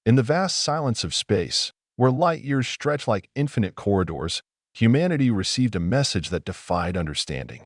In the vast silence of space, where light years stretch like infinite corridors, humanity received a message that defied understanding.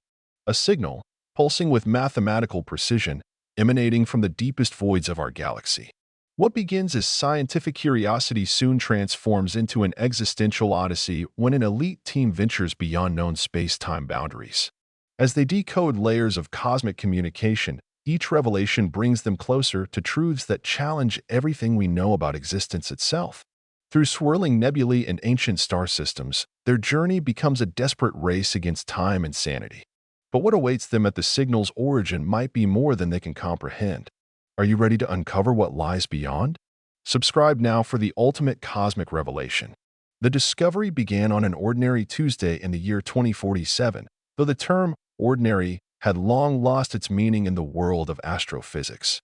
A signal, pulsing with mathematical precision, emanating from the deepest voids of our galaxy. What begins as scientific curiosity soon transforms into an existential odyssey when an elite team ventures beyond known space-time boundaries. As they decode layers of cosmic communication, each revelation brings them closer to truths that challenge everything we know about existence itself. Through swirling nebulae and ancient star systems, their journey becomes a desperate race against time and sanity. But what awaits them at the signal's origin might be more than they can comprehend. Are you ready to uncover what lies beyond? Subscribe now for the ultimate cosmic revelation. The discovery began on an ordinary Tuesday in the year 2047, though the term ordinary had long lost its meaning in the world of astrophysics.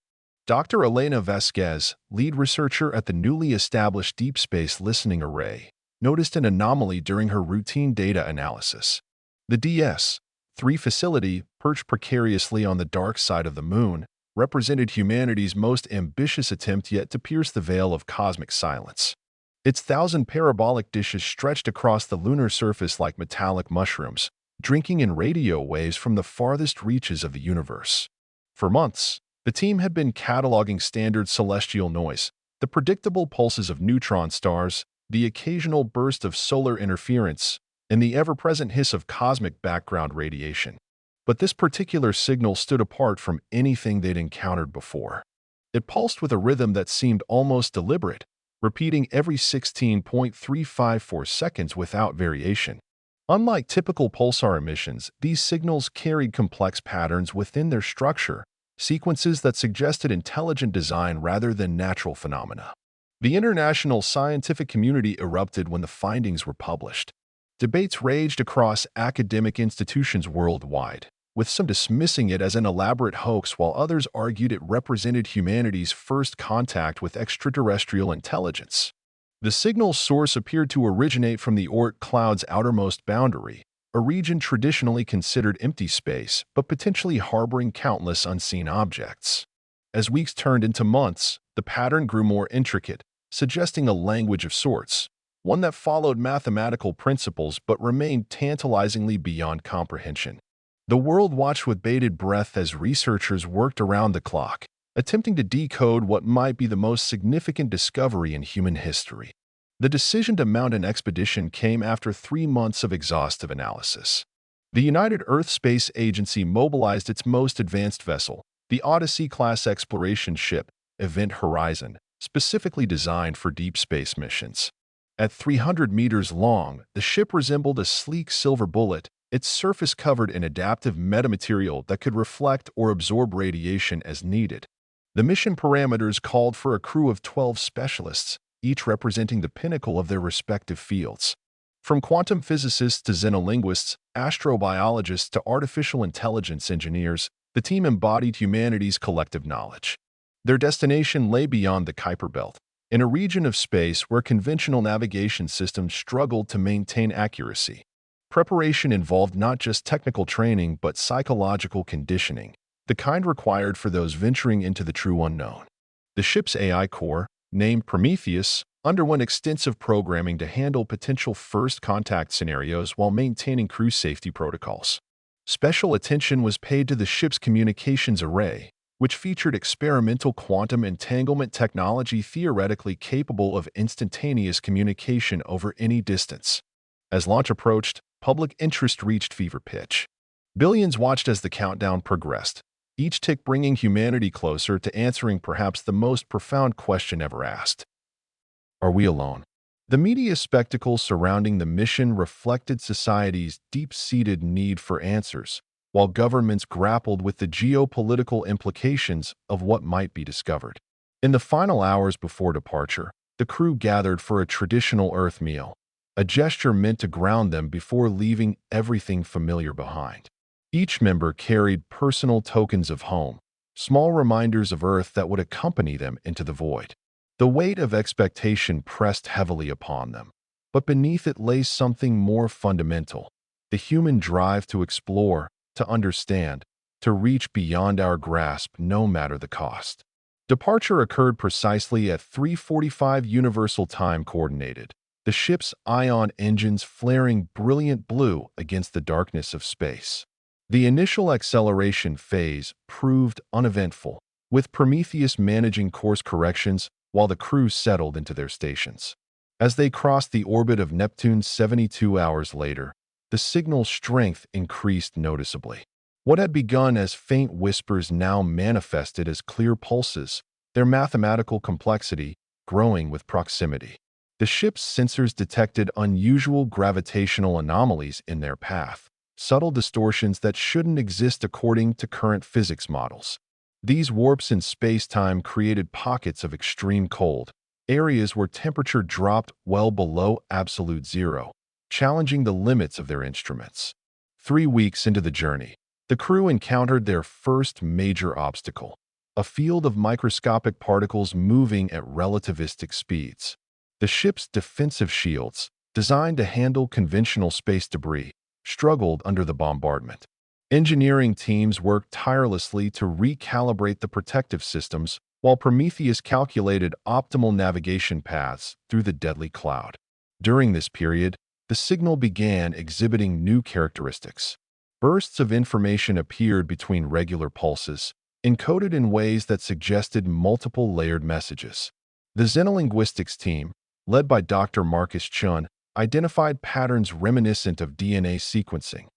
Dr. Elena Vasquez, lead researcher at the newly established Deep Space Listening Array, noticed an anomaly during her routine data analysis. The DS-3 facility, perched precariously on the dark side of the Moon, represented humanity's most ambitious attempt yet to pierce the veil of cosmic silence. Its 1,000 parabolic dishes stretched across the lunar surface like metallic mushrooms, drinking in radio waves from the farthest reaches of the universe. For months, the team had been cataloging standard celestial noise, the predictable pulses of neutron stars, the occasional burst of solar interference, and the ever-present hiss of cosmic background radiation. But this particular signal stood apart from anything they'd encountered before. It pulsed with a rhythm that seemed almost deliberate, repeating every 16.354 seconds without variation. Unlike typical pulsar emissions, these signals carried complex patterns within their structure, sequences that suggested intelligent design rather than natural phenomena. The international scientific community erupted when the findings were published. Debates raged across academic institutions worldwide, with some dismissing it as an elaborate hoax while others argued it represented humanity's first contact with extraterrestrial intelligence. The signal's source appeared to originate from the Oort cloud's outermost boundary, a region traditionally considered empty space but potentially harboring countless unseen objects. As weeks turned into months, the pattern grew more intricate, suggesting a language of sorts, one that followed mathematical principles but remained tantalizingly beyond comprehension. The world watched with bated breath as researchers worked around the clock, attempting to decode what might be the most significant discovery in human history. The decision to mount an expedition came after 3 months of exhaustive analysis. The United Earth Space Agency mobilized its most advanced vessel, the Odyssey-class exploration ship, Event Horizon, specifically designed for deep space missions. At 300 meters long, the ship resembled a sleek silver bullet, its surface covered in adaptive metamaterial that could reflect or absorb radiation as needed. The mission parameters called for a crew of 12 specialists, each representing the pinnacle of their respective fields. From quantum physicists to xenolinguists, astrobiologists to artificial intelligence engineers, the team embodied humanity's collective knowledge. Their destination lay beyond the Kuiper Belt, in a region of space where conventional navigation systems struggled to maintain accuracy. Preparation involved not just technical training but psychological conditioning, the kind required for those venturing into the true unknown. The ship's AI core, named Prometheus, underwent extensive programming to handle potential first contact scenarios while maintaining crew safety protocols. Special attention was paid to the ship's communications array, which featured experimental quantum entanglement technology theoretically capable of instantaneous communication over any distance. As launch approached, public interest reached fever pitch. Billions watched as the countdown progressed, each tick bringing humanity closer to answering perhaps the most profound question ever asked. Are we alone? The media spectacle surrounding the mission reflected society's deep-seated need for answers, while governments grappled with the geopolitical implications of what might be discovered. In the final hours before departure, the crew gathered for a traditional Earth meal, a gesture meant to ground them before leaving everything familiar behind. Each member carried personal tokens of home, small reminders of Earth that would accompany them into the void. The weight of expectation pressed heavily upon them, but beneath it lay something more fundamental: the human drive to explore, to understand, to reach beyond our grasp no matter the cost. Departure occurred precisely at 3:45 Universal Time Coordinated, the ship's ion engines flaring brilliant blue against the darkness of space. The initial acceleration phase proved uneventful, with Prometheus managing course corrections while the crew settled into their stations. As they crossed the orbit of Neptune 72 hours later, the signal's strength increased noticeably. What had begun as faint whispers now manifested as clear pulses, their mathematical complexity growing with proximity. The ship's sensors detected unusual gravitational anomalies in their path, subtle distortions that shouldn't exist according to current physics models. These warps in space-time created pockets of extreme cold, areas where temperature dropped well below absolute zero, challenging the limits of their instruments. 3 weeks into the journey, the crew encountered their first major obstacle, a field of microscopic particles moving at relativistic speeds. The ship's defensive shields, designed to handle conventional space debris, struggled under the bombardment. Engineering teams worked tirelessly to recalibrate the protective systems while Prometheus calculated optimal navigation paths through the deadly cloud. During this period, the signal began exhibiting new characteristics. Bursts of information appeared between regular pulses, encoded in ways that suggested multiple layered messages. The xenolinguistics team, led by Dr. Marcus Chun, identified patterns reminiscent of DNA sequencing,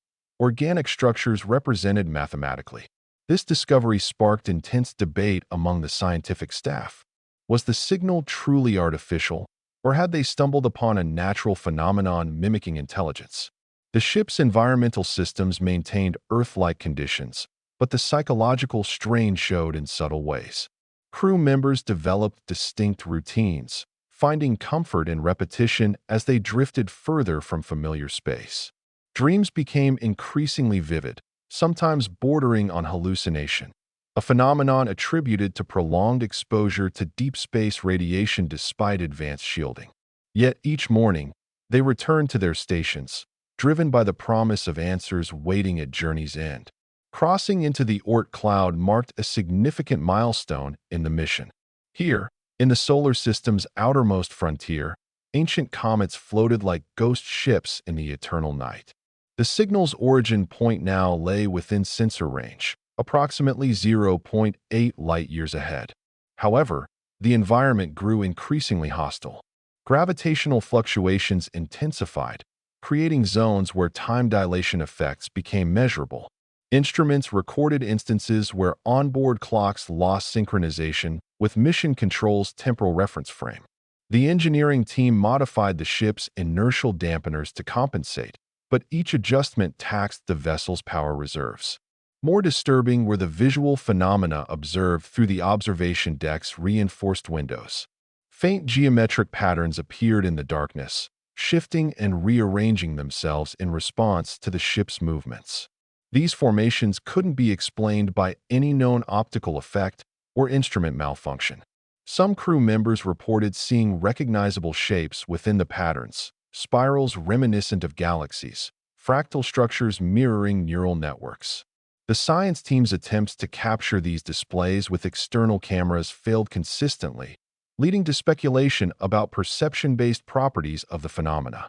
organic structures represented mathematically. This discovery sparked intense debate among the scientific staff. Was the signal truly artificial, or had they stumbled upon a natural phenomenon mimicking intelligence? The ship's environmental systems maintained Earth-like conditions, but the psychological strain showed in subtle ways. Crew members developed distinct routines, finding comfort in repetition as they drifted further from familiar space. Dreams became increasingly vivid, sometimes bordering on hallucination, a phenomenon attributed to prolonged exposure to deep space radiation despite advanced shielding. Yet each morning, they returned to their stations, driven by the promise of answers waiting at journey's end. Crossing into the Oort cloud marked a significant milestone in the mission. Here, in the solar system's outermost frontier, ancient comets floated like ghost ships in the eternal night. The signal's origin point now lay within sensor range, approximately 0.8 light-years ahead. However, the environment grew increasingly hostile. Gravitational fluctuations intensified, creating zones where time dilation effects became measurable. Instruments recorded instances where onboard clocks lost synchronization with mission control's temporal reference frame. The engineering team modified the ship's inertial dampeners to compensate, but each adjustment taxed the vessel's power reserves. More disturbing were the visual phenomena observed through the observation deck's reinforced windows. Faint geometric patterns appeared in the darkness, shifting and rearranging themselves in response to the ship's movements. These formations couldn't be explained by any known optical effect or instrument malfunction. Some crew members reported seeing recognizable shapes within the patterns, spirals reminiscent of galaxies, fractal structures mirroring neural networks. The science team's attempts to capture these displays with external cameras failed consistently, leading to speculation about perception-based properties of the phenomena.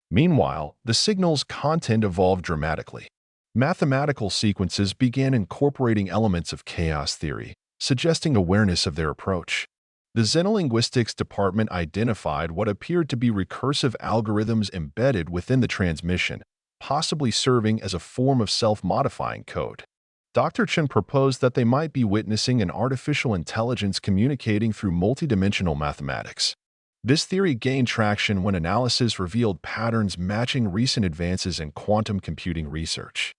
Meanwhile, the signal's content evolved dramatically. Mathematical sequences began incorporating elements of chaos theory, suggesting awareness of their approach. The xenolinguistics department identified what appeared to be recursive algorithms embedded within the transmission, possibly serving as a form of self-modifying code. Dr. Chen proposed that they might be witnessing an artificial intelligence communicating through multidimensional mathematics. This theory gained traction when analysis revealed patterns matching recent advances in quantum computing research.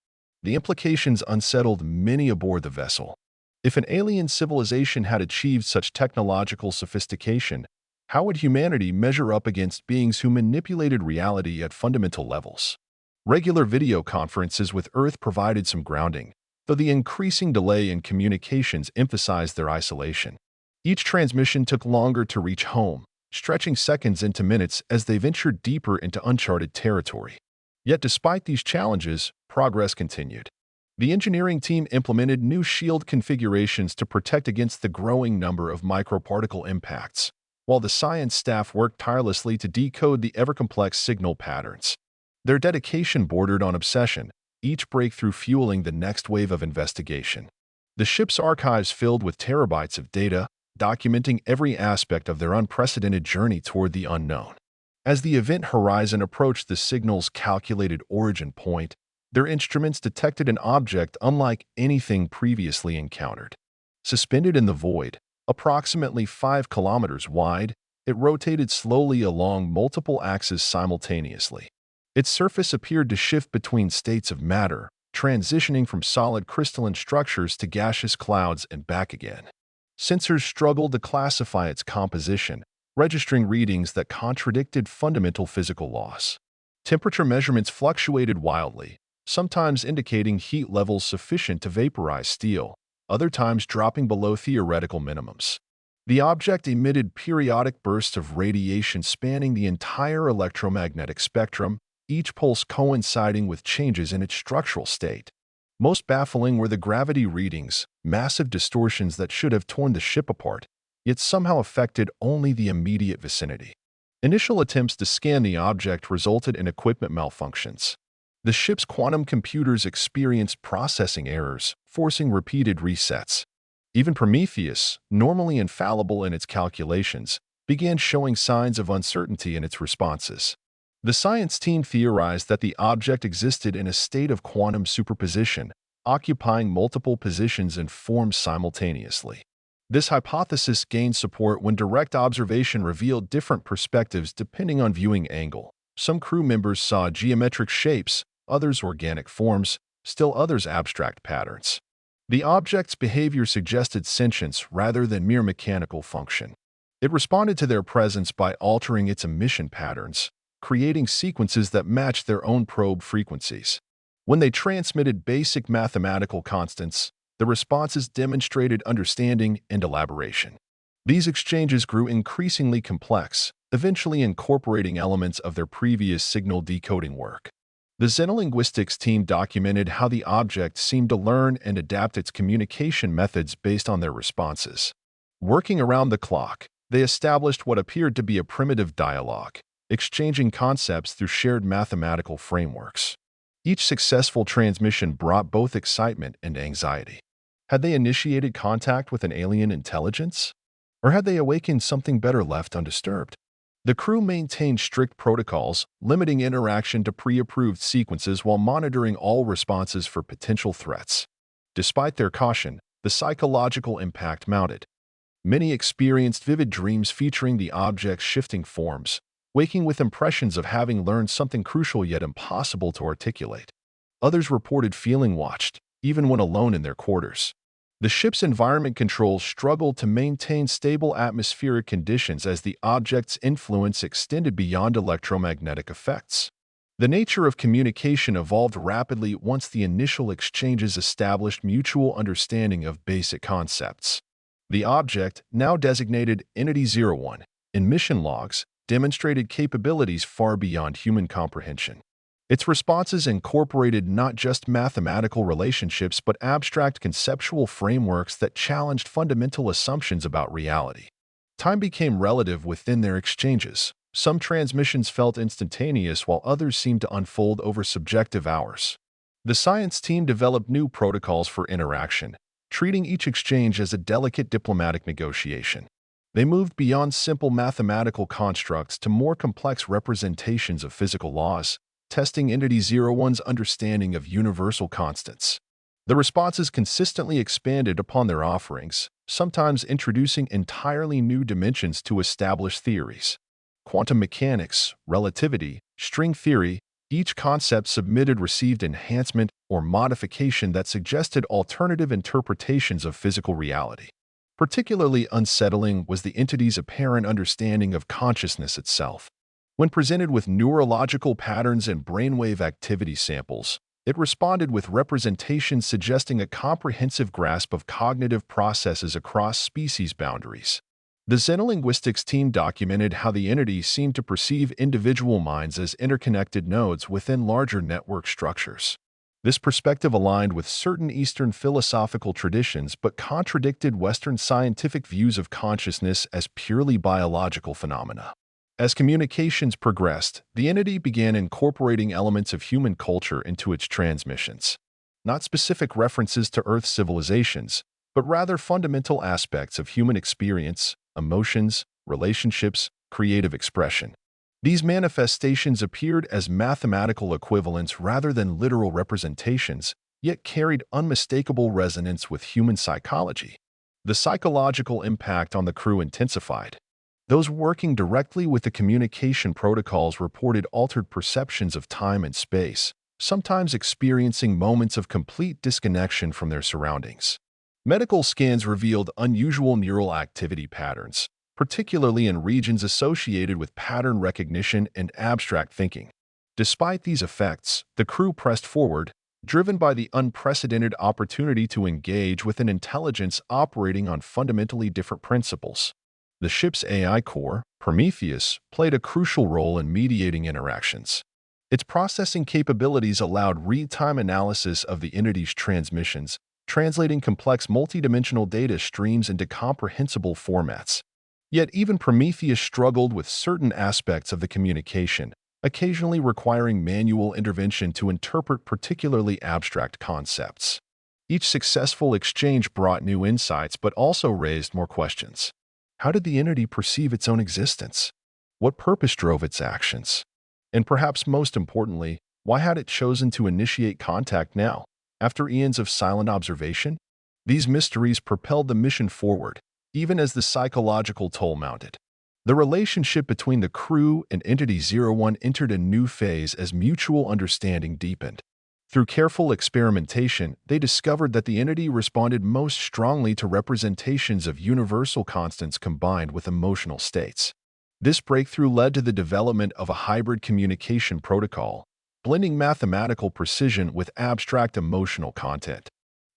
The implications unsettled many aboard the vessel. If an alien civilization had achieved such technological sophistication, how would humanity measure up against beings who manipulated reality at fundamental levels? Regular video conferences with Earth provided some grounding, though the increasing delay in communications emphasized their isolation. Each transmission took longer to reach home, stretching seconds into minutes as they ventured deeper into uncharted territory. Yet despite these challenges, progress continued. The engineering team implemented new shield configurations to protect against the growing number of microparticle impacts, while the science staff worked tirelessly to decode the ever-complex signal patterns. Their dedication bordered on obsession, each breakthrough fueling the next wave of investigation. The ship's archives filled with terabytes of data, documenting every aspect of their unprecedented journey toward the unknown. As the event horizon approached the signal's calculated origin point, their instruments detected an object unlike anything previously encountered. Suspended in the void, approximately 5 kilometers wide, it rotated slowly along multiple axes simultaneously. Its surface appeared to shift between states of matter, transitioning from solid crystalline structures to gaseous clouds and back again. Sensors struggled to classify its composition, registering readings that contradicted fundamental physical laws. Temperature measurements fluctuated wildly, sometimes indicating heat levels sufficient to vaporize steel, other times dropping below theoretical minimums. The object emitted periodic bursts of radiation spanning the entire electromagnetic spectrum, each pulse coinciding with changes in its structural state. Most baffling were the gravity readings, massive distortions that should have torn the ship apart, yet somehow affected only the immediate vicinity. Initial attempts to scan the object resulted in equipment malfunctions. The ship's quantum computers experienced processing errors, forcing repeated resets. Even Prometheus, normally infallible in its calculations, began showing signs of uncertainty in its responses. The science team theorized that the object existed in a state of quantum superposition, occupying multiple positions and forms simultaneously. This hypothesis gained support when direct observation revealed different perspectives depending on viewing angle. Some crew members saw geometric shapes, others organic forms, still others abstract patterns. The object's behavior suggested sentience rather than mere mechanical function. It responded to their presence by altering its emission patterns, creating sequences that matched their own probe frequencies. When they transmitted basic mathematical constants, the responses demonstrated understanding and elaboration. These exchanges grew increasingly complex, eventually incorporating elements of their previous signal decoding work. The xenolinguistics team documented how the object seemed to learn and adapt its communication methods based on their responses. Working around the clock, they established what appeared to be a primitive dialogue, exchanging concepts through shared mathematical frameworks. Each successful transmission brought both excitement and anxiety. Had they initiated contact with an alien intelligence? Or had they awakened something better left undisturbed? The crew maintained strict protocols, limiting interaction to pre-approved sequences while monitoring all responses for potential threats. Despite their caution, the psychological impact mounted. Many experienced vivid dreams featuring the object's shifting forms, waking with impressions of having learned something crucial yet impossible to articulate. Others reported feeling watched, even when alone in their quarters. The ship's environment controls struggled to maintain stable atmospheric conditions as the object's influence extended beyond electromagnetic effects. The nature of communication evolved rapidly once the initial exchanges established mutual understanding of basic concepts. The object, now designated Entity 01, in mission logs, demonstrated capabilities far beyond human comprehension. Its responses incorporated not just mathematical relationships but abstract conceptual frameworks that challenged fundamental assumptions about reality. Time became relative within their exchanges. Some transmissions felt instantaneous while others seemed to unfold over subjective hours. The science team developed new protocols for interaction, treating each exchange as a delicate diplomatic negotiation. They moved beyond simple mathematical constructs to more complex representations of physical laws, testing Entity 01's understanding of universal constants. The responses consistently expanded upon their offerings, sometimes introducing entirely new dimensions to established theories. Quantum mechanics, relativity, string theory, each concept submitted received enhancement or modification that suggested alternative interpretations of physical reality. Particularly unsettling was the entity's apparent understanding of consciousness itself. When presented with neurological patterns and brainwave activity samples, it responded with representations suggesting a comprehensive grasp of cognitive processes across species boundaries. The xenolinguistics team documented how the entity seemed to perceive individual minds as interconnected nodes within larger network structures. This perspective aligned with certain Eastern philosophical traditions but contradicted Western scientific views of consciousness as purely biological phenomena. As communications progressed, the entity began incorporating elements of human culture into its transmissions. Not specific references to Earth civilizations, but rather fundamental aspects of human experience, emotions, relationships, creative expression. These manifestations appeared as mathematical equivalents rather than literal representations, yet carried unmistakable resonance with human psychology. The psychological impact on the crew intensified. Those working directly with the communication protocols reported altered perceptions of time and space, sometimes experiencing moments of complete disconnection from their surroundings. Medical scans revealed unusual neural activity patterns, particularly in regions associated with pattern recognition and abstract thinking. Despite these effects, the crew pressed forward, driven by the unprecedented opportunity to engage with an intelligence operating on fundamentally different principles. The ship's AI core, Prometheus, played a crucial role in mediating interactions. Its processing capabilities allowed real-time analysis of the entity's transmissions, translating complex multidimensional data streams into comprehensible formats. Yet even Prometheus struggled with certain aspects of the communication, occasionally requiring manual intervention to interpret particularly abstract concepts. Each successful exchange brought new insights but also raised more questions. How did the entity perceive its own existence? What purpose drove its actions? And perhaps most importantly, why had it chosen to initiate contact now, after eons of silent observation? These mysteries propelled the mission forward, even as the psychological toll mounted. The relationship between the crew and Entity 01 entered a new phase as mutual understanding deepened. Through careful experimentation, they discovered that the entity responded most strongly to representations of universal constants combined with emotional states. This breakthrough led to the development of a hybrid communication protocol, blending mathematical precision with abstract emotional content.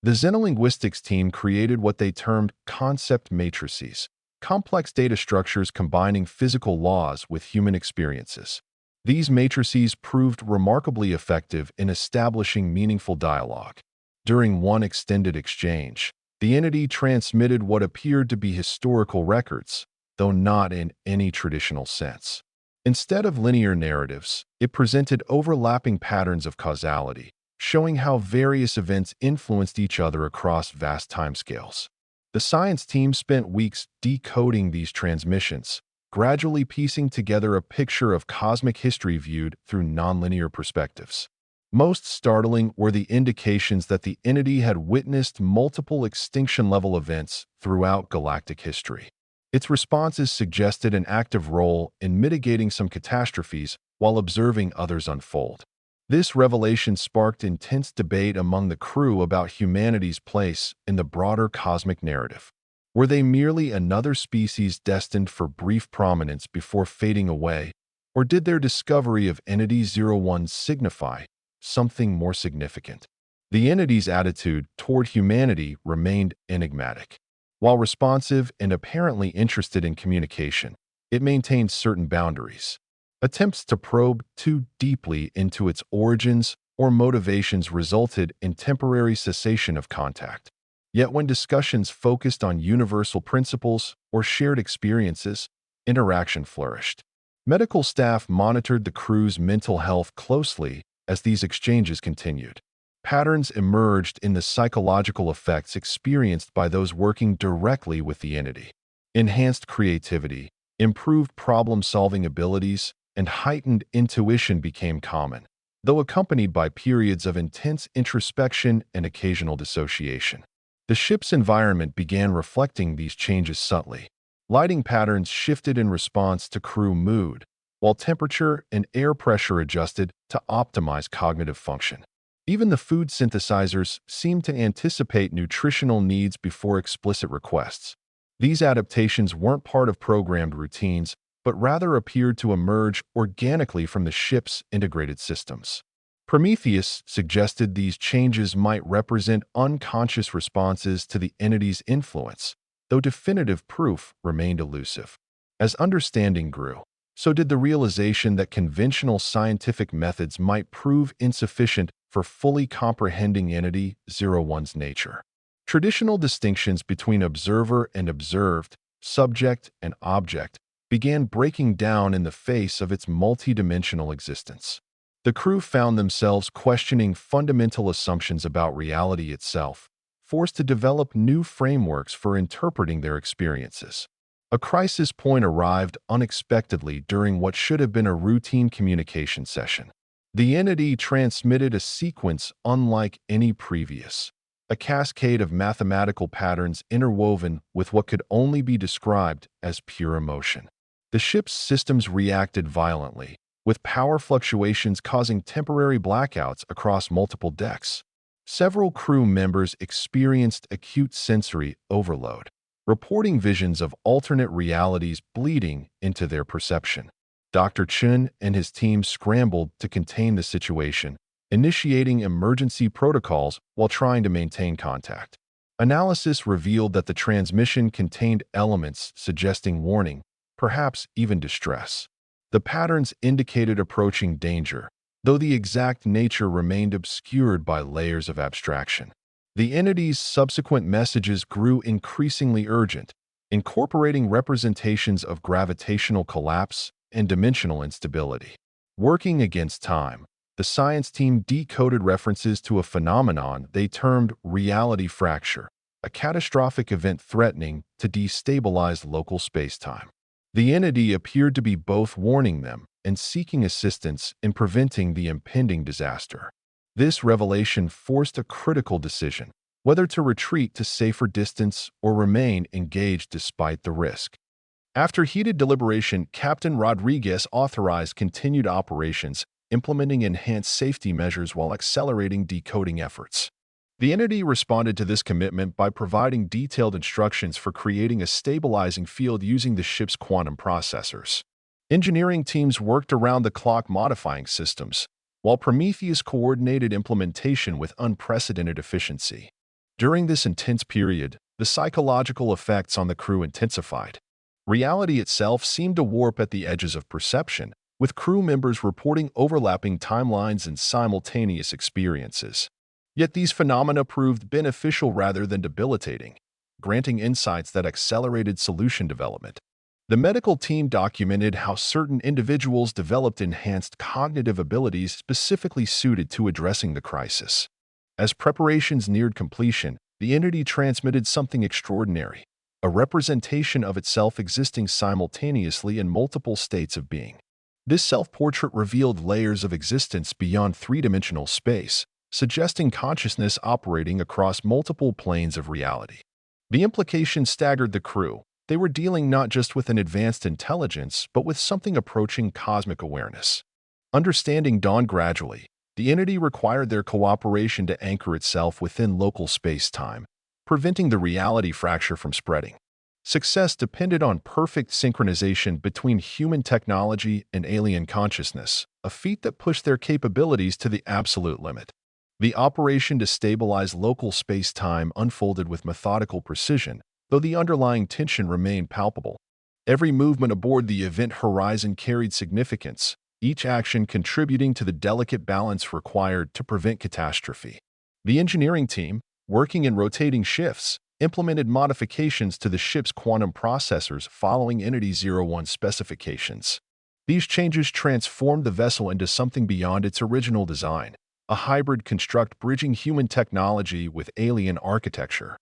The xenolinguistics team created what they termed concept matrices, complex data structures combining physical laws with human experiences. These matrices proved remarkably effective in establishing meaningful dialogue. During one extended exchange, the entity transmitted what appeared to be historical records, though not in any traditional sense. Instead of linear narratives, it presented overlapping patterns of causality, showing how various events influenced each other across vast timescales. The science team spent weeks decoding these transmissions, gradually piecing together a picture of cosmic history viewed through nonlinear perspectives. Most startling were the indications that the entity had witnessed multiple extinction-level events throughout galactic history. Its responses suggested an active role in mitigating some catastrophes while observing others unfold. This revelation sparked intense debate among the crew about humanity's place in the broader cosmic narrative. Were they merely another species destined for brief prominence before fading away, or did their discovery of Entity 01 signify something more significant? The entity's attitude toward humanity remained enigmatic. While responsive and apparently interested in communication, it maintained certain boundaries. Attempts to probe too deeply into its origins or motivations resulted in temporary cessation of contact. Yet when discussions focused on universal principles or shared experiences, interaction flourished. Medical staff monitored the crew's mental health closely as these exchanges continued. Patterns emerged in the psychological effects experienced by those working directly with the entity. Enhanced creativity, improved problem-solving abilities, and heightened intuition became common, though accompanied by periods of intense introspection and occasional dissociation. The ship's environment began reflecting these changes subtly. Lighting patterns shifted in response to crew mood, while temperature and air pressure adjusted to optimize cognitive function. Even the food synthesizers seemed to anticipate nutritional needs before explicit requests. These adaptations weren't part of programmed routines, but rather appeared to emerge organically from the ship's integrated systems. Prometheus suggested these changes might represent unconscious responses to the entity's influence, though definitive proof remained elusive. As understanding grew, So did the realization that conventional scientific methods might prove insufficient for fully comprehending Entity 01's nature. Traditional distinctions between observer and observed, subject and object, began breaking down in the face of its multidimensional existence. The crew found themselves questioning fundamental assumptions about reality itself, forced to develop new frameworks for interpreting their experiences. A crisis point arrived unexpectedly during what should have been a routine communication session. The entity transmitted a sequence unlike any previous, a cascade of mathematical patterns interwoven with what could only be described as pure emotion. The ship's systems reacted violently, with power fluctuations causing temporary blackouts across multiple decks. Several crew members experienced acute sensory overload, reporting visions of alternate realities bleeding into their perception. Dr. Chun and his team scrambled to contain the situation, initiating emergency protocols while trying to maintain contact. Analysis revealed that the transmission contained elements suggesting warning, perhaps even distress. The patterns indicated approaching danger, though the exact nature remained obscured by layers of abstraction. The entity's subsequent messages grew increasingly urgent, incorporating representations of gravitational collapse and dimensional instability. Working against time, the science team decoded references to a phenomenon they termed reality fracture, a catastrophic event threatening to destabilize local spacetime. The entity appeared to be both warning them and seeking assistance in preventing the impending disaster. This revelation forced a critical decision, whether to retreat to safer distance or remain engaged despite the risk. After heated deliberation, Captain Rodriguez authorized continued operations, implementing enhanced safety measures while accelerating decoding efforts. The entity responded to this commitment by providing detailed instructions for creating a stabilizing field using the ship's quantum processors. Engineering teams worked around the clock modifying systems, while Prometheus coordinated implementation with unprecedented efficiency. During this intense period, the psychological effects on the crew intensified. Reality itself seemed to warp at the edges of perception, with crew members reporting overlapping timelines and simultaneous experiences. Yet these phenomena proved beneficial rather than debilitating, granting insights that accelerated solution development. The medical team documented how certain individuals developed enhanced cognitive abilities specifically suited to addressing the crisis. As preparations neared completion, the entity transmitted something extraordinary, a representation of itself existing simultaneously in multiple states of being. This self-portrait revealed layers of existence beyond three-dimensional space, suggesting consciousness operating across multiple planes of reality. The implications staggered the crew. They were dealing not just with an advanced intelligence, but with something approaching cosmic awareness. Understanding dawned gradually. The entity required their cooperation to anchor itself within local space-time, preventing the reality fracture from spreading. Success depended on perfect synchronization between human technology and alien consciousness, a feat that pushed their capabilities to the absolute limit. The operation to stabilize local space-time unfolded with methodical precision, though the underlying tension remained palpable. Every movement aboard the event horizon carried significance, each action contributing to the delicate balance required to prevent catastrophe. The engineering team, working in rotating shifts, implemented modifications to the ship's quantum processors following Entity 01 specifications. These changes transformed the vessel into something beyond its original design, a hybrid construct bridging human technology with alien architecture.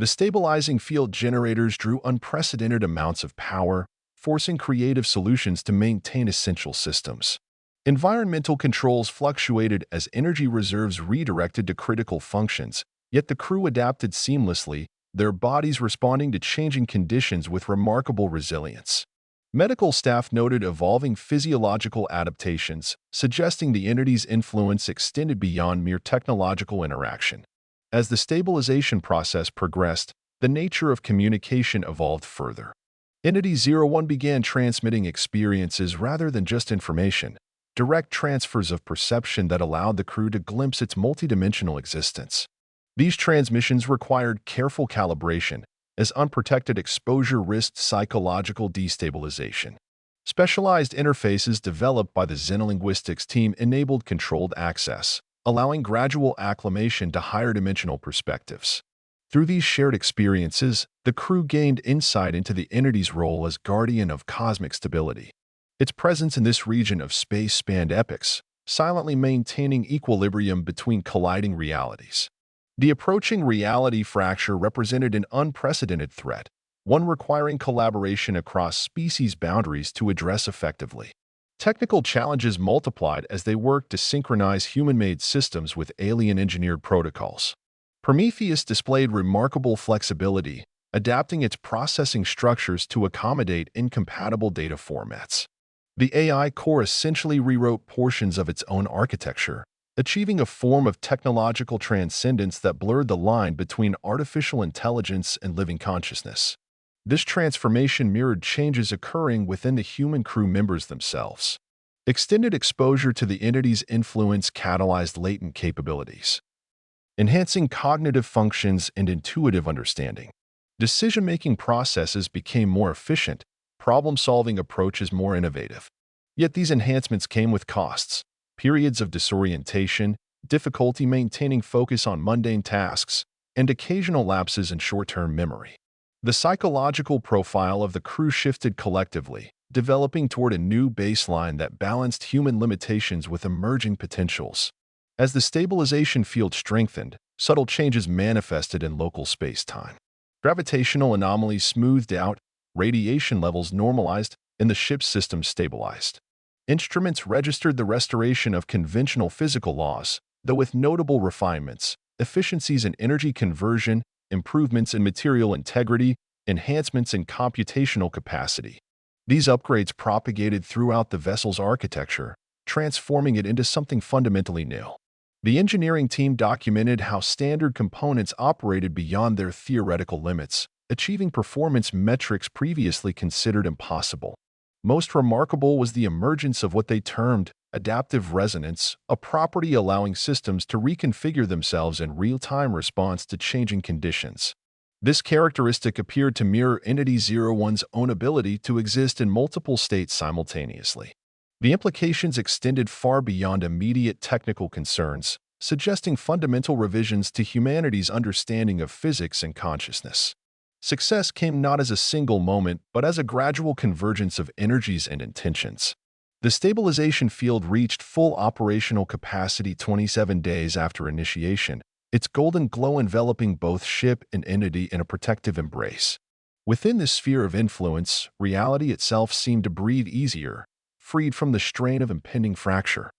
The stabilizing field generators drew unprecedented amounts of power, forcing creative solutions to maintain essential systems. Environmental controls fluctuated as energy reserves redirected to critical functions, yet the crew adapted seamlessly, their bodies responding to changing conditions with remarkable resilience. Medical staff noted evolving physiological adaptations, suggesting the entity's influence extended beyond mere technological interaction. As the stabilization process progressed, the nature of communication evolved further. Entity 01 began transmitting experiences rather than just information, direct transfers of perception that allowed the crew to glimpse its multidimensional existence. These transmissions required careful calibration, as unprotected exposure risked psychological destabilization. Specialized interfaces developed by the xenolinguistics team enabled controlled access, allowing gradual acclimation to higher dimensional perspectives. Through these shared experiences, the crew gained insight into the entity's role as guardian of cosmic stability. Its presence in this region of space spanned epochs, silently maintaining equilibrium between colliding realities. The approaching reality fracture represented an unprecedented threat, one requiring collaboration across species boundaries to address effectively. Technical challenges multiplied as they worked to synchronize human-made systems with alien-engineered protocols. Prometheus displayed remarkable flexibility, adapting its processing structures to accommodate incompatible data formats. The AI core essentially rewrote portions of its own architecture, achieving a form of technological transcendence that blurred the line between artificial intelligence and living consciousness. This transformation mirrored changes occurring within the human crew members themselves. Extended exposure to the entity's influence catalyzed latent capabilities, enhancing cognitive functions and intuitive understanding. Decision-making processes became more efficient, problem-solving approaches more innovative. Yet these enhancements came with costs, periods of disorientation, difficulty maintaining focus on mundane tasks, and occasional lapses in short-term memory. The psychological profile of the crew shifted collectively, developing toward a new baseline that balanced human limitations with emerging potentials. As the stabilization field strengthened, subtle changes manifested in local space-time. Gravitational anomalies smoothed out, radiation levels normalized, and the ship's system stabilized. Instruments registered the restoration of conventional physical laws, though with notable refinements, efficiencies in energy conversion, improvements in material integrity, enhancements in computational capacity. These upgrades propagated throughout the vessel's architecture, transforming it into something fundamentally new. The engineering team documented how standard components operated beyond their theoretical limits, achieving performance metrics previously considered impossible. Most remarkable was the emergence of what they termed adaptive resonance, a property allowing systems to reconfigure themselves in real-time response to changing conditions. This characteristic appeared to mirror Entity 01's own ability to exist in multiple states simultaneously. The implications extended far beyond immediate technical concerns, suggesting fundamental revisions to humanity's understanding of physics and consciousness. Success came not as a single moment, but as a gradual convergence of energies and intentions. The stabilization field reached full operational capacity 27 days after initiation, its golden glow enveloping both ship and entity in a protective embrace. Within this sphere of influence, reality itself seemed to breathe easier, freed from the strain of impending fracture.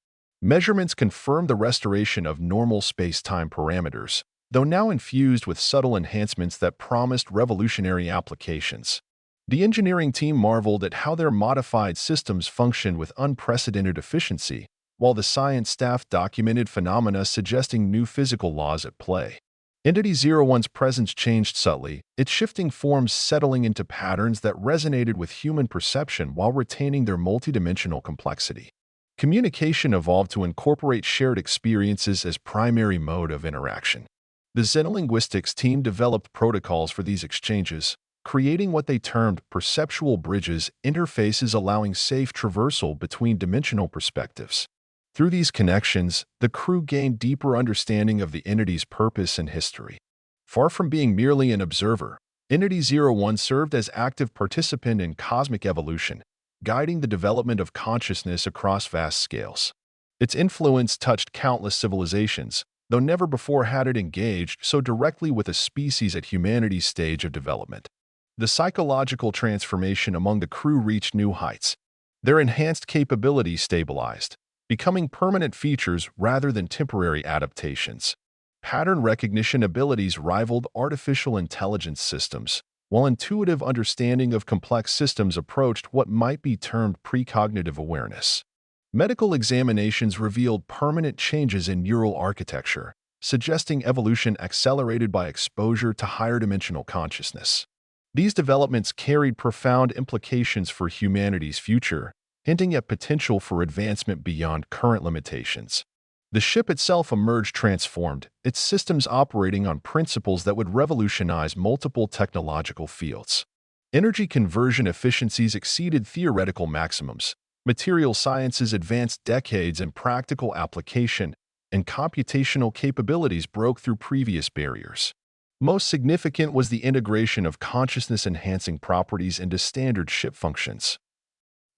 Measurements confirmed the restoration of normal space-time parameters, though now infused with subtle enhancements that promised revolutionary applications. The engineering team marveled at how their modified systems functioned with unprecedented efficiency, while the science staff documented phenomena suggesting new physical laws at play. Entity 01's presence changed subtly, its shifting forms settling into patterns that resonated with human perception while retaining their multidimensional complexity. Communication evolved to incorporate shared experiences as primary mode of interaction. The xenolinguistics team developed protocols for these exchanges, creating what they termed perceptual bridges, interfaces allowing safe traversal between dimensional perspectives. Through these connections, the crew gained deeper understanding of the entity's purpose and history. Far from being merely an observer, Entity 01 served as active participant in cosmic evolution, guiding the development of consciousness across vast scales. Its influence touched countless civilizations, though never before had it engaged so directly with a species at humanity's stage of development. The psychological transformation among the crew reached new heights. Their enhanced capabilities stabilized, becoming permanent features rather than temporary adaptations. Pattern recognition abilities rivaled artificial intelligence systems, while intuitive understanding of complex systems approached what might be termed precognitive awareness. Medical examinations revealed permanent changes in neural architecture, suggesting evolution accelerated by exposure to higher dimensional consciousness. These developments carried profound implications for humanity's future, hinting at potential for advancement beyond current limitations. The ship itself emerged transformed, its systems operating on principles that would revolutionize multiple technological fields. Energy conversion efficiencies exceeded theoretical maximums. Material sciences advanced decades in practical application, and computational capabilities broke through previous barriers. Most significant was the integration of consciousness-enhancing properties into standard ship functions,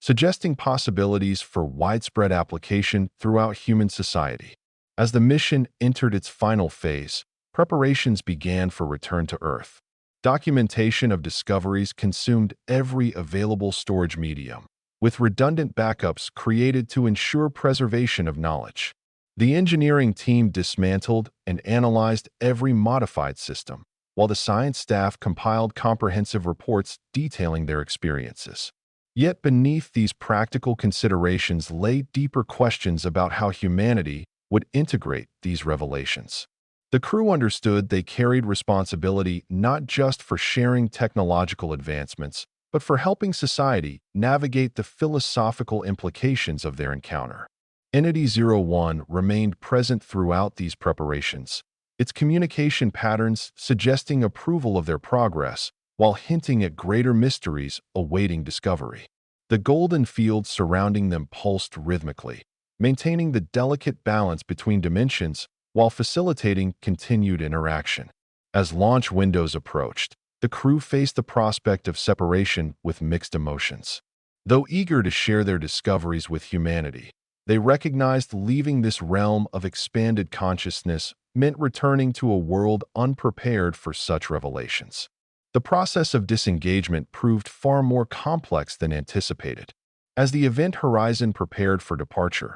suggesting possibilities for widespread application throughout human society. As the mission entered its final phase, preparations began for return to Earth. Documentation of discoveries consumed every available storage medium, with redundant backups created to ensure preservation of knowledge. The engineering team dismantled and analyzed every modified system, while the science staff compiled comprehensive reports detailing their experiences. Yet beneath these practical considerations lay deeper questions about how humanity would integrate these revelations. The crew understood they carried responsibility not just for sharing technological advancements, but for helping society navigate the philosophical implications of their encounter. Entity 01 remained present throughout these preparations, its communication patterns suggesting approval of their progress, while hinting at greater mysteries awaiting discovery. The golden field surrounding them pulsed rhythmically, maintaining the delicate balance between dimensions while facilitating continued interaction. As launch windows approached, the crew faced the prospect of separation with mixed emotions. Though eager to share their discoveries with humanity, they recognized leaving this realm of expanded consciousness meant returning to a world unprepared for such revelations. The process of disengagement proved far more complex than anticipated. As the event horizon prepared for departure,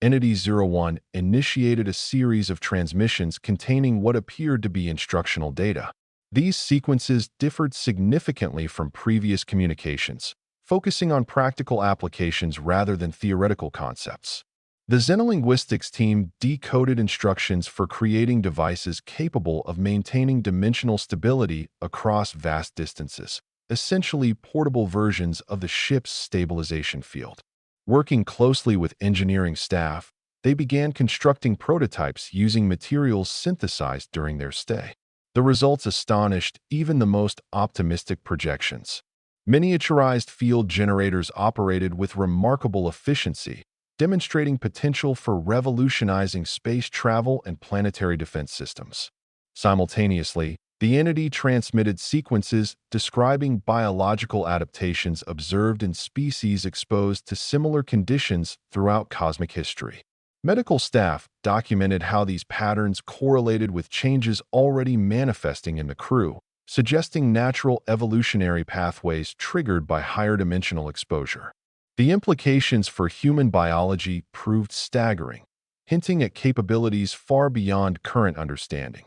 Entity 01 initiated a series of transmissions containing what appeared to be instructional data. These sequences differed significantly from previous communications, focusing on practical applications rather than theoretical concepts. The xenolinguistics team decoded instructions for creating devices capable of maintaining dimensional stability across vast distances, essentially portable versions of the ship's stabilization field. Working closely with engineering staff, they began constructing prototypes using materials synthesized during their stay. The results astonished even the most optimistic projections. Miniaturized field generators operated with remarkable efficiency, demonstrating potential for revolutionizing space travel and planetary defense systems. Simultaneously, the entity transmitted sequences describing biological adaptations observed in species exposed to similar conditions throughout cosmic history. Medical staff documented how these patterns correlated with changes already manifesting in the crew, suggesting natural evolutionary pathways triggered by higher dimensional exposure. The implications for human biology proved staggering, hinting at capabilities far beyond current understanding.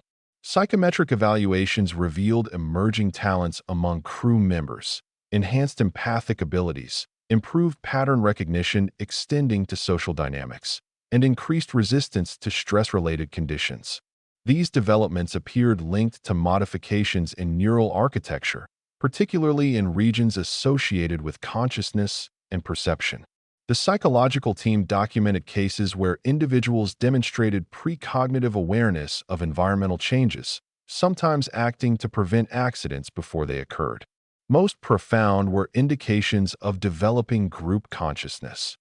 Psychometric evaluations revealed emerging talents among crew members, enhanced empathic abilities, improved pattern recognition extending to social dynamics, and increased resistance to stress-related conditions. These developments appeared linked to modifications in neural architecture, particularly in regions associated with consciousness and perception. The psychological team documented cases where individuals demonstrated precognitive awareness of environmental changes, sometimes acting to prevent accidents before they occurred. Most profound were indications of developing group consciousness.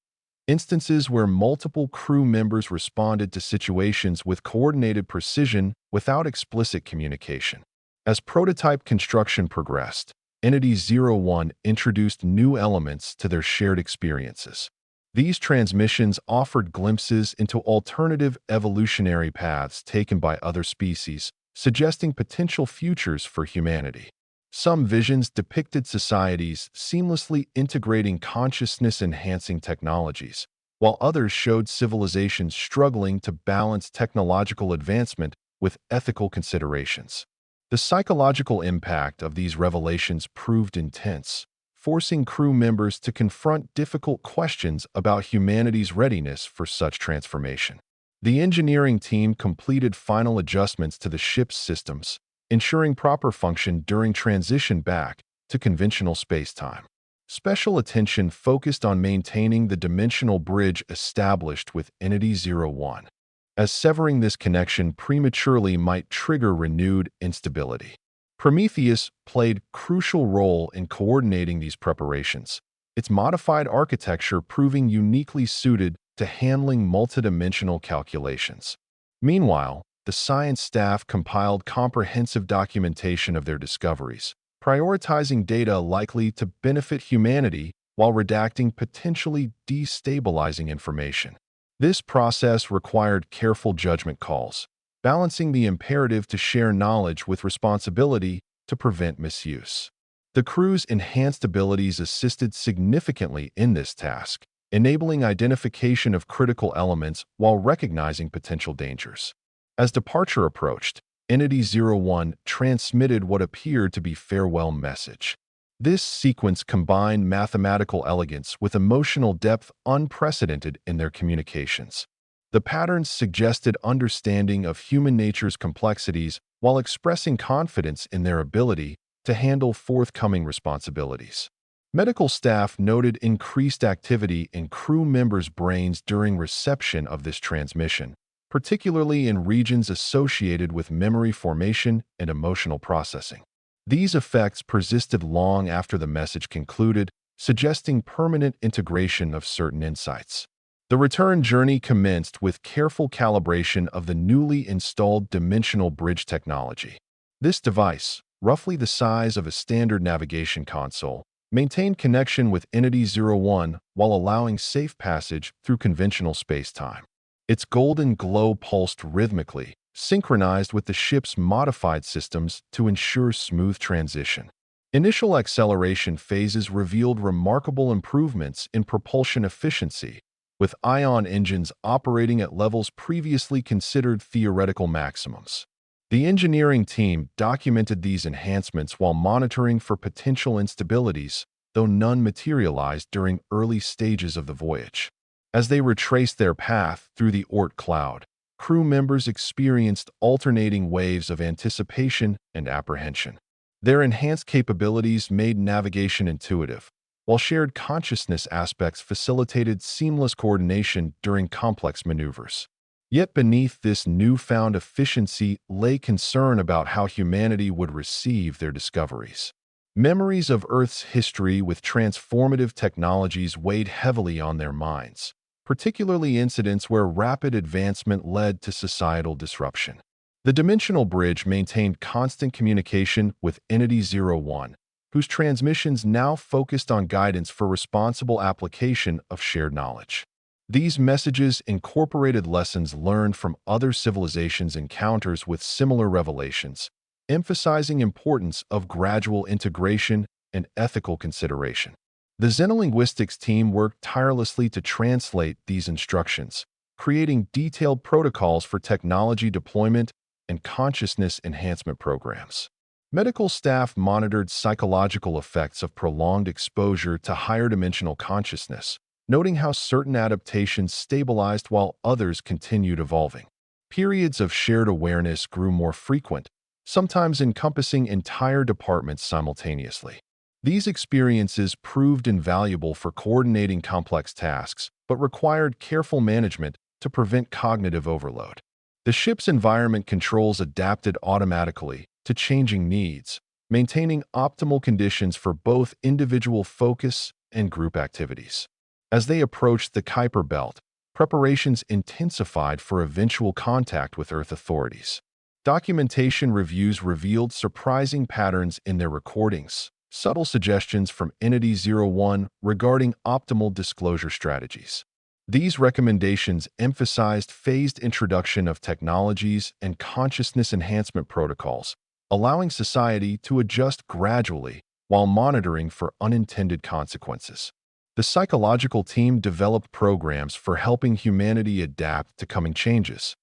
Instances where multiple crew members responded to situations with coordinated precision without explicit communication. As prototype construction progressed, Entity 01 introduced new elements to their shared experiences. These transmissions offered glimpses into alternative evolutionary paths taken by other species, suggesting potential futures for humanity. Some visions depicted societies seamlessly integrating consciousness-enhancing technologies, while others showed civilizations struggling to balance technological advancement with ethical considerations. The psychological impact of these revelations proved intense, forcing crew members to confront difficult questions about humanity's readiness for such transformation. The engineering team completed final adjustments to the ship's systems, ensuring proper function during transition back to conventional space-time. Special attention focused on maintaining the dimensional bridge established with Entity 01, as severing this connection prematurely might trigger renewed instability. Prometheus played a crucial role in coordinating these preparations, its modified architecture proving uniquely suited to handling multidimensional calculations. Meanwhile, the science staff compiled comprehensive documentation of their discoveries, prioritizing data likely to benefit humanity while redacting potentially destabilizing information. This process required careful judgment calls, balancing the imperative to share knowledge with responsibility to prevent misuse. The crew's enhanced abilities assisted significantly in this task, enabling identification of critical elements while recognizing potential dangers. As departure approached, Entity 01 transmitted what appeared to be farewell message. This sequence combined mathematical elegance with emotional depth unprecedented in their communications. The patterns suggested understanding of human nature's complexities while expressing confidence in their ability to handle forthcoming responsibilities. Medical staff noted increased activity in crew members' brains during reception of this transmission, particularly in regions associated with memory formation and emotional processing. These effects persisted long after the message concluded, suggesting permanent integration of certain insights. The return journey commenced with careful calibration of the newly installed dimensional bridge technology. This device, roughly the size of a standard navigation console, maintained connection with Entity 01 while allowing safe passage through conventional space-time. Its golden glow pulsed rhythmically, synchronized with the ship's modified systems to ensure smooth transition. Initial acceleration phases revealed remarkable improvements in propulsion efficiency, with ion engines operating at levels previously considered theoretical maximums. The engineering team documented these enhancements while monitoring for potential instabilities, though none materialized during early stages of the voyage. As they retraced their path through the Oort cloud, crew members experienced alternating waves of anticipation and apprehension. Their enhanced capabilities made navigation intuitive, while shared consciousness aspects facilitated seamless coordination during complex maneuvers. Yet beneath this newfound efficiency lay concern about how humanity would receive their discoveries. Memories of Earth's history with transformative technologies weighed heavily on their minds, particularly incidents where rapid advancement led to societal disruption. The dimensional bridge maintained constant communication with Entity 01, whose transmissions now focused on guidance for responsible application of shared knowledge. These messages incorporated lessons learned from other civilizations' encounters with similar revelations, emphasizing importance of gradual integration and ethical consideration. The xenolinguistics team worked tirelessly to translate these instructions, creating detailed protocols for technology deployment and consciousness enhancement programs. Medical staff monitored psychological effects of prolonged exposure to higher dimensional consciousness, noting how certain adaptations stabilized while others continued evolving. Periods of shared awareness grew more frequent, sometimes encompassing entire departments simultaneously. These experiences proved invaluable for coordinating complex tasks, but required careful management to prevent cognitive overload. The ship's environment controls adapted automatically to changing needs, maintaining optimal conditions for both individual focus and group activities. As they approached the Kuiper Belt, preparations intensified for eventual contact with Earth authorities. Documentation reviews revealed surprising patterns in their recordings, subtle suggestions from Entity 01 regarding optimal disclosure strategies. These recommendations emphasized phased introduction of technologies and consciousness enhancement protocols, allowing society to adjust gradually while monitoring for unintended consequences. The psychological team developed programs for helping humanity adapt to coming changes,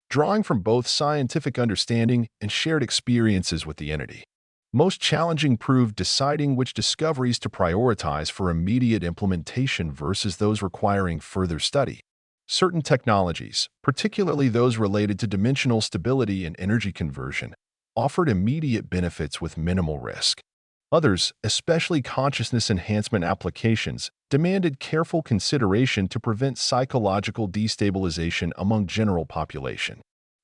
drawing from both scientific understanding and shared experiences with the entity. Most challenging proved deciding which discoveries to prioritize for immediate implementation versus those requiring further study. Certain technologies, particularly those related to dimensional stability and energy conversion, offered immediate benefits with minimal risk. Others, especially consciousness enhancement applications, demanded careful consideration to prevent psychological destabilization among general population.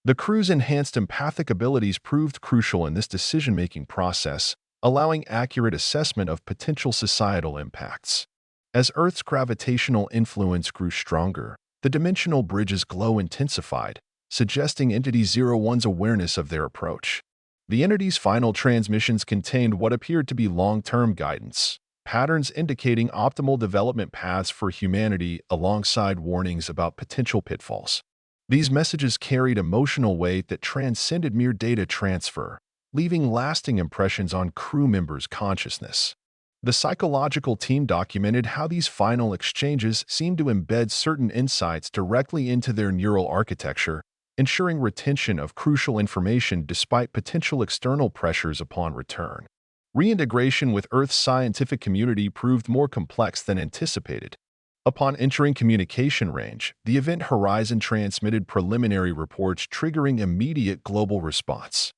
The crew's enhanced empathic abilities proved crucial in this decision-making process, allowing accurate assessment of potential societal impacts. As Earth's gravitational influence grew stronger, the dimensional bridge's glow intensified, suggesting Entity 01's awareness of their approach. The entity's final transmissions contained what appeared to be long-term guidance, patterns indicating optimal development paths for humanity alongside warnings about potential pitfalls. These messages carried emotional weight that transcended mere data transfer, leaving lasting impressions on crew members' consciousness. The psychological team documented how these final exchanges seemed to embed certain insights directly into their neural architecture, ensuring retention of crucial information despite potential external pressures upon return. Reintegration with Earth's scientific community proved more complex than anticipated. Upon entering communication range, the Event Horizon transmitted preliminary reports triggering immediate global response.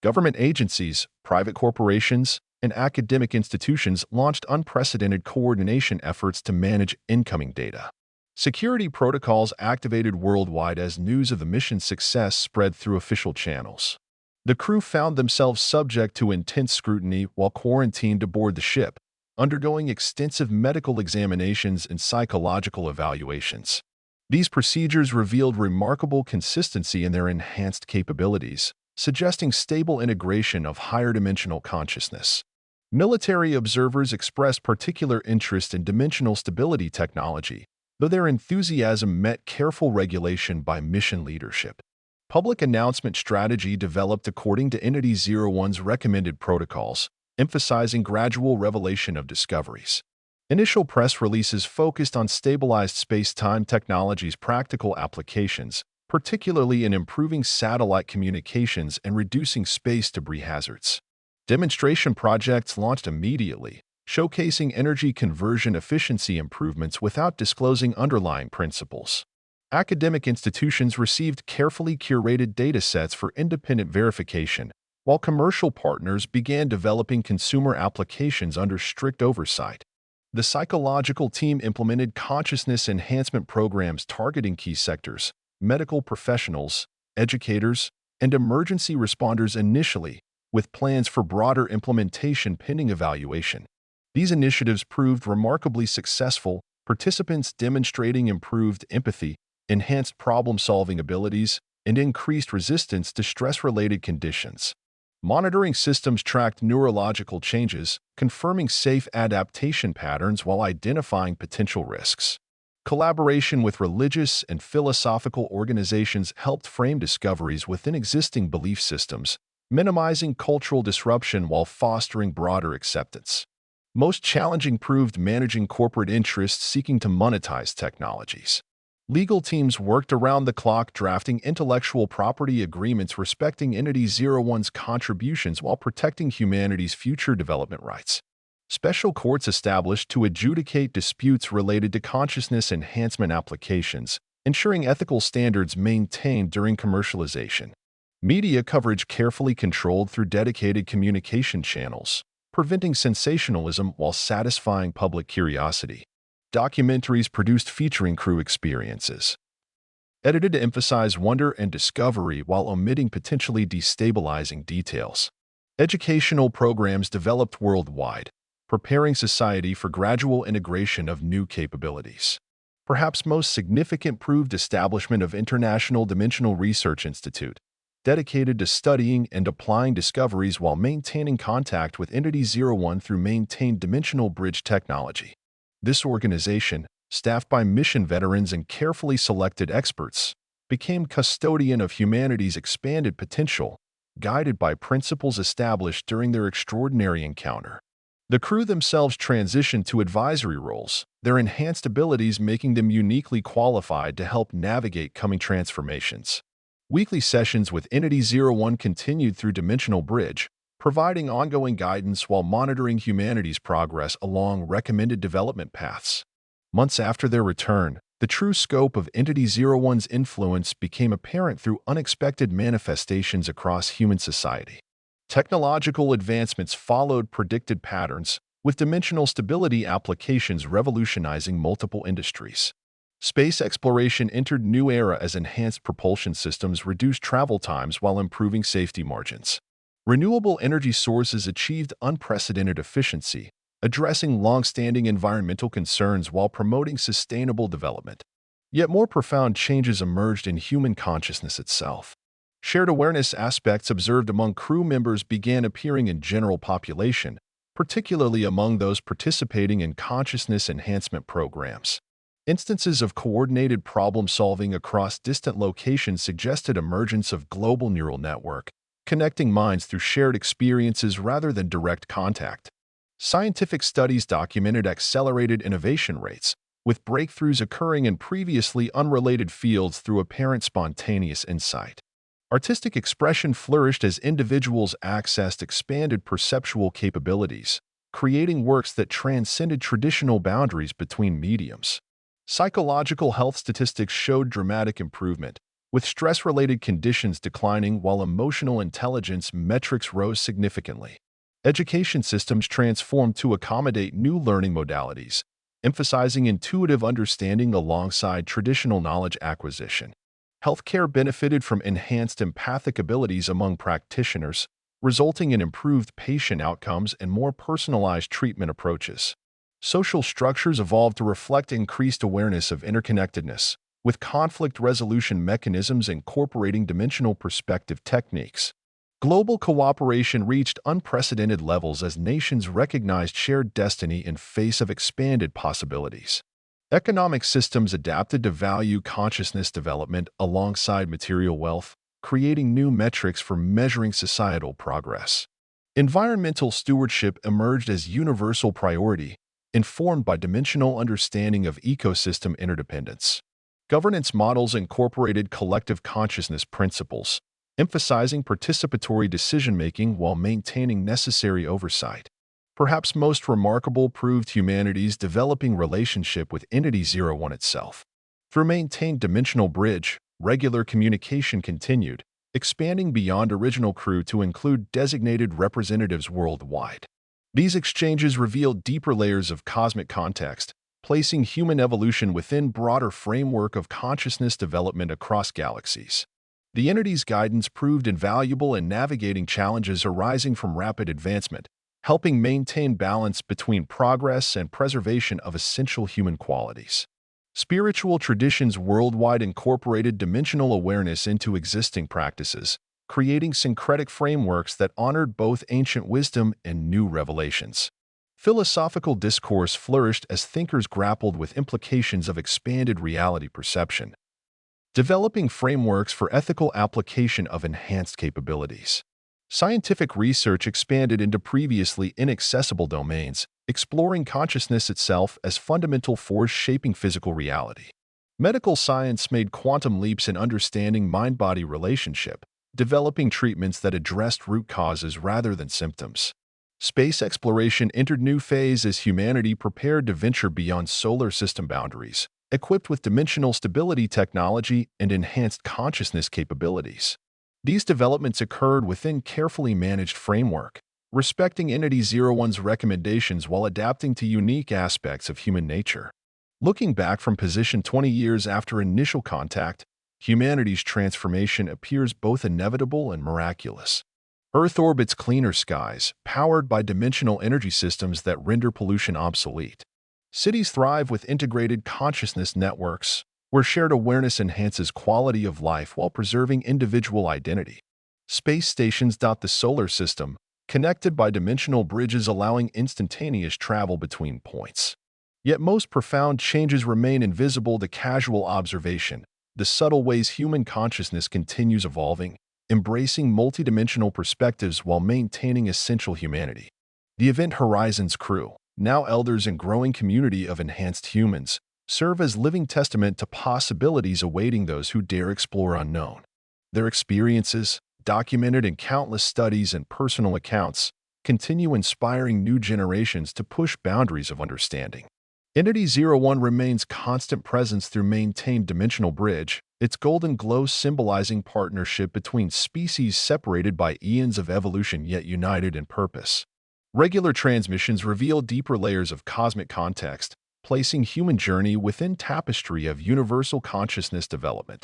Government agencies, private corporations, and academic institutions launched unprecedented coordination efforts to manage incoming data. Security protocols activated worldwide as news of the mission's success spread through official channels. The crew found themselves subject to intense scrutiny while quarantined aboard the ship, undergoing extensive medical examinations and psychological evaluations. These procedures revealed remarkable consistency in their enhanced capabilities, suggesting stable integration of higher-dimensional consciousness. Military observers expressed particular interest in dimensional stability technology, though their enthusiasm met careful regulation by mission leadership. Public announcement strategy developed according to Entity 01's recommended protocols, emphasizing gradual revelation of discoveries. Initial press releases focused on stabilized space-time technology's practical applications, particularly in improving satellite communications and reducing space debris hazards. Demonstration projects launched immediately, showcasing energy conversion efficiency improvements without disclosing underlying principles. Academic institutions received carefully curated data sets for independent verification, while commercial partners began developing consumer applications under strict oversight. The psychological team implemented consciousness enhancement programs targeting key sectors, medical professionals, educators, and emergency responders initially, with plans for broader implementation pending evaluation. These initiatives proved remarkably successful, participants demonstrating improved empathy, enhanced problem-solving abilities, and increased resistance to stress-related conditions. Monitoring systems tracked neurological changes, confirming safe adaptation patterns while identifying potential risks. Collaboration with religious and philosophical organizations helped frame discoveries within existing belief systems, minimizing cultural disruption while fostering broader acceptance. Most challenging proved managing corporate interests seeking to monetize technologies. Legal teams worked around the clock drafting intellectual property agreements respecting Entity 01's contributions while protecting humanity's future development rights. Special courts established to adjudicate disputes related to consciousness enhancement applications, ensuring ethical standards maintained during commercialization. Media coverage carefully controlled through dedicated communication channels, preventing sensationalism while satisfying public curiosity. Documentaries produced featuring crew experiences, edited to emphasize wonder and discovery while omitting potentially destabilizing details. Educational programs developed worldwide, preparing society for gradual integration of new capabilities. Perhaps most significant proved establishment of International Dimensional Research Institute, dedicated to studying and applying discoveries while maintaining contact with Entity 01 through maintained dimensional bridge technology. This organization, staffed by mission veterans and carefully selected experts, became custodian of humanity's expanded potential, guided by principles established during their extraordinary encounter. The crew themselves transitioned to advisory roles, their enhanced abilities making them uniquely qualified to help navigate coming transformations. Weekly sessions with Entity 01 continued through Dimensional Bridge, providing ongoing guidance while monitoring humanity's progress along recommended development paths. Months after their return, the true scope of Entity 01's influence became apparent through unexpected manifestations across human society. Technological advancements followed predicted patterns, with dimensional stability applications revolutionizing multiple industries. Space exploration entered new era as enhanced propulsion systems reduced travel times while improving safety margins. Renewable energy sources achieved unprecedented efficiency, addressing long-standing environmental concerns while promoting sustainable development. Yet more profound changes emerged in human consciousness itself. Shared awareness aspects observed among crew members began appearing in general population, particularly among those participating in consciousness enhancement programs. Instances of coordinated problem-solving across distant locations suggested emergence of global neural network, connecting minds through shared experiences rather than direct contact. Scientific studies documented accelerated innovation rates, with breakthroughs occurring in previously unrelated fields through apparent spontaneous insight. Artistic expression flourished as individuals accessed expanded perceptual capabilities, creating works that transcended traditional boundaries between mediums. Psychological health statistics showed dramatic improvement, with stress-related conditions declining while emotional intelligence metrics rose significantly. Education systems transformed to accommodate new learning modalities, emphasizing intuitive understanding alongside traditional knowledge acquisition. Healthcare benefited from enhanced empathic abilities among practitioners, resulting in improved patient outcomes and more personalized treatment approaches. Social structures evolved to reflect increased awareness of interconnectedness, with conflict resolution mechanisms incorporating dimensional perspective techniques. Global cooperation reached unprecedented levels as nations recognized shared destiny in face of expanded possibilities. Economic systems adapted to value consciousness development alongside material wealth, creating new metrics for measuring societal progress. Environmental stewardship emerged as universal priority, informed by dimensional understanding of ecosystem interdependence. Governance models incorporated collective consciousness principles, emphasizing participatory decision-making while maintaining necessary oversight. Perhaps most remarkable proved humanity's developing relationship with Entity 01 itself. Through maintained dimensional bridge, regular communication continued, expanding beyond original crew to include designated representatives worldwide. These exchanges revealed deeper layers of cosmic context, placing human evolution within broader framework of consciousness development across galaxies. The entity's guidance proved invaluable in navigating challenges arising from rapid advancement, helping maintain balance between progress and preservation of essential human qualities. Spiritual traditions worldwide incorporated dimensional awareness into existing practices, creating syncretic frameworks that honored both ancient wisdom and new revelations. Philosophical discourse flourished as thinkers grappled with implications of expanded reality perception, developing frameworks for ethical application of enhanced capabilities. Scientific research expanded into previously inaccessible domains, exploring consciousness itself as fundamental force shaping physical reality. Medical science made quantum leaps in understanding mind-body relationship, developing treatments that addressed root causes rather than symptoms. Space exploration entered new phase as humanity prepared to venture beyond solar system boundaries, equipped with dimensional stability technology and enhanced consciousness capabilities. These developments occurred within carefully managed framework, respecting Entity 01's recommendations while adapting to unique aspects of human nature. Looking back from position 20 years after initial contact, humanity's transformation appears both inevitable and miraculous. Earth orbits cleaner skies, powered by dimensional energy systems that render pollution obsolete. Cities thrive with integrated consciousness networks, where shared awareness enhances quality of life while preserving individual identity. Space stations dot the solar system, connected by dimensional bridges allowing instantaneous travel between points. Yet most profound changes remain invisible to casual observation, the subtle ways human consciousness continues evolving, embracing multidimensional perspectives while maintaining essential humanity. The Event Horizons crew, now elders and growing community of enhanced humans, serve as living testament to possibilities awaiting those who dare explore unknown. Their experiences, documented in countless studies and personal accounts, continue inspiring new generations to push boundaries of understanding. Entity 01 remains constant presence through maintained dimensional bridge, its golden glow symbolizing partnership between species separated by eons of evolution yet united in purpose. Regular transmissions reveal deeper layers of cosmic context, placing human journey within tapestry of universal consciousness development.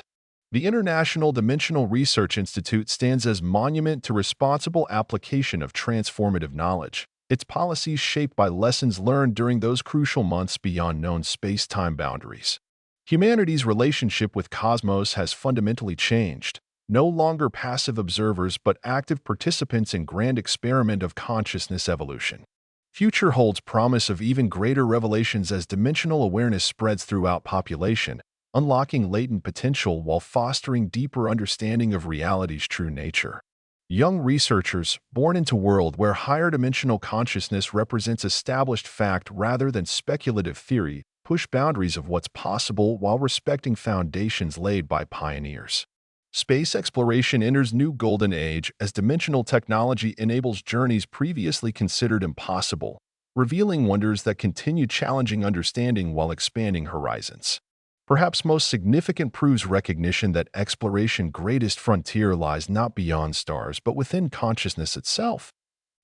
The International Dimensional Research Institute stands as monument to responsible application of transformative knowledge, its policies shaped by lessons learned during those crucial months beyond known space-time boundaries. Humanity's relationship with cosmos has fundamentally changed, no longer passive observers but active participants in grand experiment of consciousness evolution. Future holds promise of even greater revelations as dimensional awareness spreads throughout population, unlocking latent potential while fostering deeper understanding of reality's true nature. Young researchers, born into a world where higher dimensional consciousness represents established fact rather than speculative theory, push boundaries of what's possible while respecting foundations laid by pioneers. Space exploration enters new golden age as dimensional technology enables journeys previously considered impossible, revealing wonders that continue challenging understanding while expanding horizons. Perhaps most significant proves recognition that exploration's greatest frontier lies not beyond stars but within consciousness itself.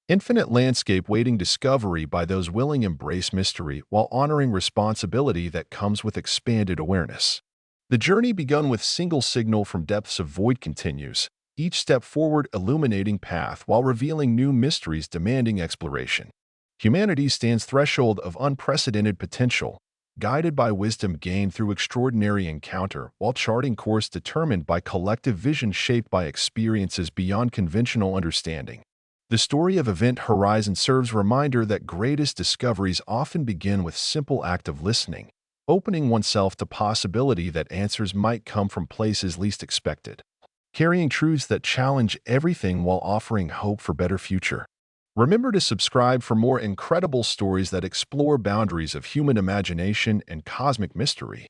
Infinite landscape waiting discovery by those willing embrace mystery while honoring responsibility that comes with expanded awareness. The journey begun with single signal from depths of void continues, each step forward illuminating path while revealing new mysteries demanding exploration. Humanity stands threshold of unprecedented potential, guided by wisdom gained through extraordinary encounter while charting course determined by collective vision shaped by experiences beyond conventional understanding. The story of Event Horizon serves reminder that greatest discoveries often begin with simple act of listening, opening oneself to possibility that answers might come from places least expected, carrying truths that challenge everything while offering hope for better future. Remember to subscribe for more incredible stories that explore boundaries of human imagination and cosmic mystery.